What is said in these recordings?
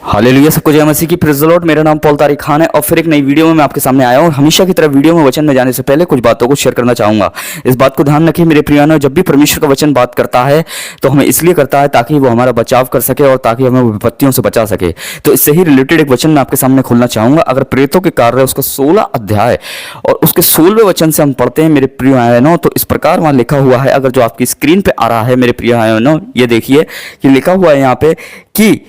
Hallelujah, सबको जय मसीह की। Praise the Lord. मेरा नाम पॉल तारिक खान है और फिर एक नई वीडियो में मैं आपके सामने आया हूँ। हमेशा की तरह वीडियो में वचन में जाने से पहले कुछ बातों को शेयर करना चाहूँगा। इस बात को ध्यान रखिए मेरे प्रियानो, जब भी परमेश्वर का वचन बात करता है तो हमें इसलिए करता है ताकि वो हमारा बचाव कर सके और ताकि हमें विपत्तियों से बचा सके। तो इससे ही रिलेटेड एक वचन मैं आपके सामने खोलना चाहूँगा। अगर प्रेरितों के कार्य उसका 16 अध्याय और उसके 16वें वचन से हम पढ़ते हैं मेरे प्रिय भाइयों, तो इस प्रकार वहाँ लिखा हुआ है। अगर जो आपकी स्क्रीन पे आ रहा है मेरे प्रिय भाइयों, ये देखिए कि लिखा हुआ है यहाँ पे कि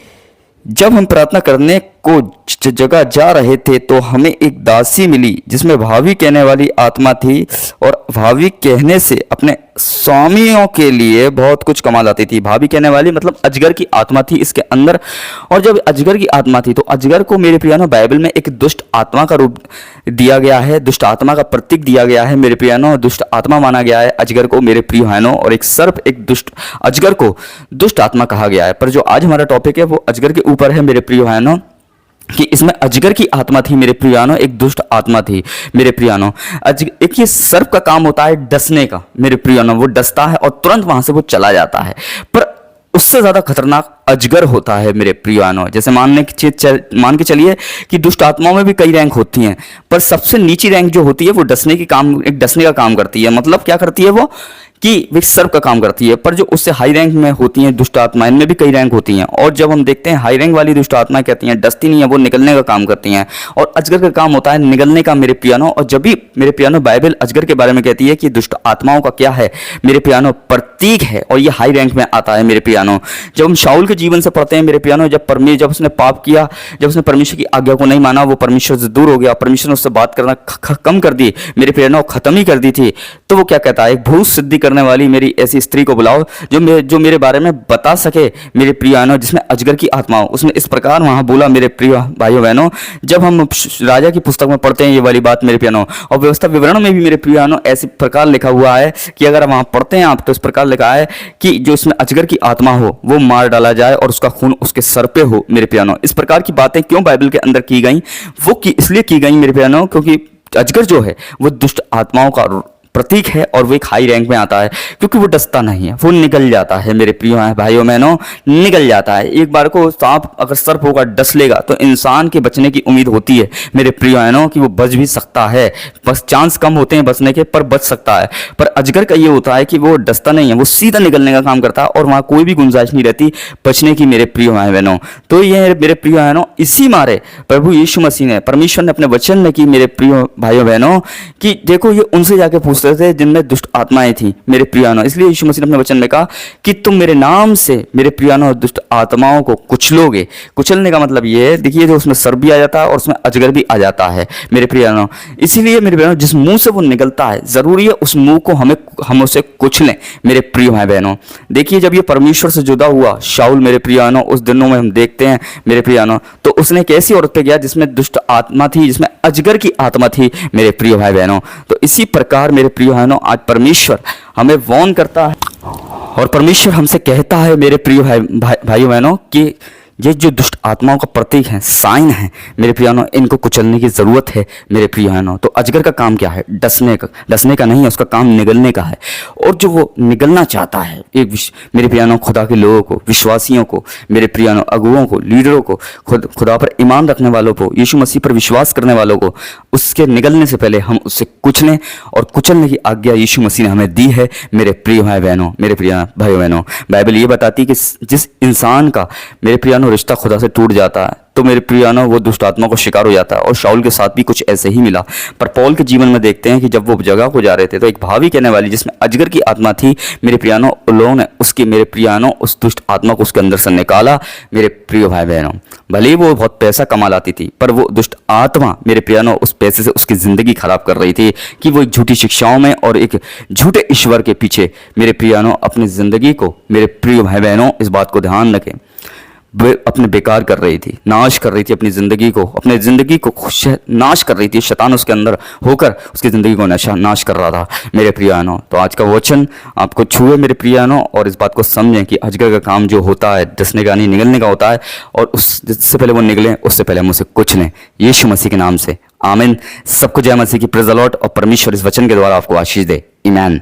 जब हम प्रार्थना करने को जगह जा रहे थे तो हमें एक दासी मिली जिसमें भावी कहने वाली आत्मा थी और भावी कहने से अपने स्वामियों के लिए बहुत कुछ कमा लाती थी। भावी कहने वाली मतलब अजगर की आत्मा थी इसके अंदर। और जब अजगर की आत्मा थी तो अजगर को मेरे प्रियानो बाइबल में एक दुष्ट आत्मा का रूप दिया गया है, दुष्ट आत्मा का प्रतीक दिया गया है मेरे प्रियानो। दुष्ट आत्मा माना गया है अजगर को मेरे प्रिय भाइयों, और एक सर्प एक दुष्ट अजगर को दुष्ट आत्मा कहा गया है। पर जो आज हमारा टॉपिक है वो अजगर के ऊपर है मेरे प्रिय भाइयों, कि इसमें अजगर की आत्मा थी मेरे प्रियानो, एक दुष्ट आत्मा थी मेरे प्रियानो। एक ये सर्प का काम होता है डसने का मेरे प्रियानो, वो डसता है और तुरंत वहां से वो चला जाता है। पर उससे ज्यादा खतरनाक अजगर होता है मेरे प्रियानो। जैसे मान के चलिए कि दुष्ट आत्माओं में भी कई रैंक होती हैं, पर सबसे नीची रैंक जो होती है वो डसने का काम करती है। मतलब क्या करती है वो कि वे सर्प का काम करती है। पर जो उससे हाई रैंक में होती हैं दुष्ट आत्माएं, इनमें भी कई रैंक होती हैं। और जब हम देखते हैं हाई रैंक वाली दुष्ट आत्माएं कहती हैं डसती नहीं है, वो निकलने का काम करती हैं। और अजगर का काम होता है निगलने का मेरे प्रियानो। और जब भी मेरे प्रियानो बाइबल अजगर के बारे में कहती है कि दुष्ट आत्माओं का क्या है मेरे प्रियानो, प्रतीक है, और ये हाई रैंक में आता है मेरे प्रियानो। जब हम शाऊल के जीवन से पढ़ते हैं मेरे प्रियानो, जब उसने पाप किया, जब उसने परमेश्वर की आज्ञा को नहीं माना, वो परमेश्वर से दूर हो गया, परमेश्वर ने उससे बात करना कम कर दी मेरे प्रियानो, खत्म ही कर दी थी। तो वो क्या कहता है, एक भूत सिद्धि करने वाली मेरी ऐसी स्त्री को बुलाओ जो मेरे बारे में बता सके मेरे प्रियानो, जिसमें अजगर की आत्मा हो। उसने इस प्रकार वहां बोला मेरे प्रिय भाइयों बहनों। जब हम राजा की पुस्तक में पढ़ते हैं ये वाली बात मेरे प्रियानो, और व्यवस्था विवरण में भी मेरे प्रियानो ऐसी प्रकार लिखा हुआ है कि अगर वहां पढ़ते हैं आप तो इस प्रकार लिखा है कि जो इसमें अजगर की आत्मा हो वो मार डाला जाए और उसका खून उसके सर पे हो मेरे प्रियानो। इस प्रकार की बातें क्यों बाइबल के अंदर की गई, वो इसलिए की गई मेरे प्रियानो क्योंकि अजगर जो है वो दुष्ट आत्माओं का प्रतीक है और वो एक हाई रैंक में आता है क्योंकि वो डसता नहीं है, वो निकल जाता है मेरे प्रिय भाइयों बहनों, निकल जाता है। एक बार को सांप अगर सर्प होगा डस लेगा तो इंसान के बचने की उम्मीद होती है मेरे प्रिय बहनों कि वो बच भी सकता है, बस चांस कम होते हैं बचने के, पर बच सकता है। पर अजगर का ये होता है कि वो डसता नहीं है, वो सीधा निकलने का काम करता है और वहां कोई भी गुंजाइश नहीं रहती बचने की मेरे प्रिय भाई बहनों। तो ये मेरे प्रिय बहनों, इसी मारे प्रभु यीशु मसीह ने, परमेश्वर ने अपने वचन में की मेरे प्रिय भाइयों बहनों कि देखो ये उनसे जाके पूछते थे जिनमें दुष्ट आत्माएं थी मेरे प्रियानो। इसलिए यीशु मसीह ने अपने वचन में कहा कि तुम मेरे नाम से मेरे प्रियानो दुष्ट आत्माओं को कुचलोगे। कुचलने का मतलब ये है, देखिए जो उसमें सर्प भी आ जाता है और उसमें अजगर भी आ जाता है मेरे प्रियानो। इसीलिए मेरे प्रियानो जिस मुंह से वो निकलता है जरूरी है उस मुंह को हम उसे कुचलें मेरे प्रिय भाई बहनों। देखिए जब ये परमेश्वर से जुदा हुआ शाऊल मेरे प्रियानो, उस दिनों में हम देखते हैं मेरे प्रियानो, तो उसने एक ऐसी औरत पे गया जिसमें दुष्ट आत्मा थी, जिसमें अजगर की आत्मा थी मेरे प्रिय भाई बहनों। तो इसी प्रकार मेरे प्रिय बहनों आज परमेश्वर हमें वार्न करता है और परमेश्वर हमसे कहता है मेरे प्रिय भाइयों बहनों कि ये जो दुष्ट आत्माओं का प्रतीक है, साइन है मेरे प्रियानो, इनको कुचलने की जरूरत है मेरे प्रियानो। तो अजगर का काम क्या है, डसने का नहीं है, उसका काम निगलने का है। और जो वो निगलना चाहता है एक मेरे प्रियानो खुदा के लोगों को, विश्वासियों को, मेरे प्रियानो अगुओं को, लीडरों को, खुदा पर ईमान रखने वालों को, यीशु मसीह पर विश्वास करने वालों को, उसके निगलने से पहले हम उससे कुचलें और कुचलने की आज्ञा यीशु मसीह ने हमें दी है मेरे प्रिय भाई बहनों, मेरे प्रिय भाइयों बहनों। बाइबल ये बताती है कि जिस इंसान का मेरे प्रियानो रिश्ता खुदा से टूट जाता है तो मेरे प्रियानो वो दुष्ट आत्मा को शिकार हो जाता है। और शाऊल के साथ भी कुछ ऐसे ही मिला। पर पौल के जीवन में देखते हैं कि जब वो जगह को जा रहे थे तो एक भावी कहने वाली जिसमें अजगर की आत्मा थी मेरे प्रियानो, उन लोगों ने उसकी मेरे प्रियानो उस दुष्ट आत्मा को उसके अंदर से निकाला मेरे प्रिय भाई बहनों। भले ही वो बहुत पैसा कमा लाती थी पर वो दुष्ट आत्मा मेरे प्रियानो उस पैसे से उसकी जिंदगी खराब कर रही थी कि वो एक झूठी शिक्षाओं में और एक झूठे ईश्वर के पीछे मेरे प्रियानो अपनी जिंदगी को, मेरे प्रिय भाई बहनों इस बात को ध्यान रखें, अपने बेकार कर रही थी, नाश कर रही थी अपनी ज़िंदगी को, अपने ज़िंदगी को नाश कर रही थी। शैतान उसके अंदर होकर उसकी ज़िंदगी को नाश कर रहा था मेरे प्रियानो। तो आज का वचन आपको छुए मेरे प्रियानो और इस बात को समझें कि अजगर का काम जो होता है डसने का नहीं निगलने का होता है, और उससे पहले वो निकले उससे पहले हम उसे कुछ लें यीशु मसीह के नाम से। आमीन। सबको जय मसीह की। Praise the Lord. और परमेश्वर इस वचन के द्वारा आपको आशीष दे। आमीन।